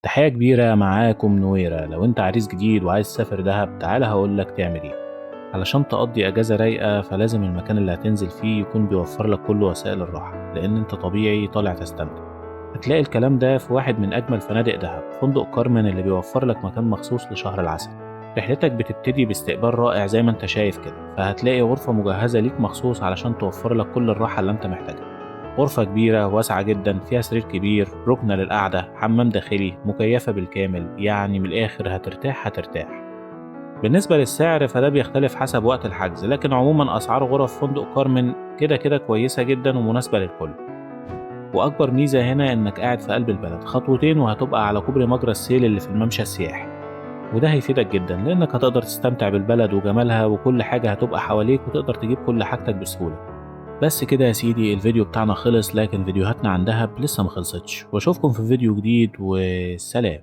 تحية كبيرة معاكم نويرة. لو انت عريس جديد وعايز تسافر دهب تعالى هقولك تعمل ايه. علشان تقضي اجازة رايقة فلازم المكان اللي هتنزل فيه يكون بيوفر لك كل وسائل الراحة، لان انت طبيعي طالع تستمتع. هتلاقي الكلام ده في واحد من اجمل فنادق دهب، فندق كارمن اللي بيوفر لك مكان مخصوص لشهر العسل. رحلتك بتبتدي باستقبال رائع زي ما انت شايف كده، فهتلاقي غرفة مجهزة ليك مخصوص علشان توفر لك كل الراحة اللي انت محتاجها. غرفة كبيرة واسعة جدا، فيها سرير كبير، ركنة للقعدة، حمام داخلي، مكيفة بالكامل، يعني من الآخر هترتاح. بالنسبة للسعر فده بيختلف حسب وقت الحجز، لكن عموما أسعار غرف فندق كارمن كده كده كويسة جدا ومناسبة للكل. وأكبر ميزة هنا إنك قاعد في قلب البلد، خطوتين وهتبقى على كوبري مجرى السيل اللي في الممشى السياحي. وده هيفيدك جدا لأنك هتقدر تستمتع بالبلد وجمالها، وكل حاجة هتبقى حواليك وتقدر تجيب كل حاجتك بسهولة. بس كده يا سيدي، الفيديو بتاعنا خلص، لكن فيديوهاتنا عن دهب لسه مخلصتش، واشوفكم في فيديو جديد، والسلام.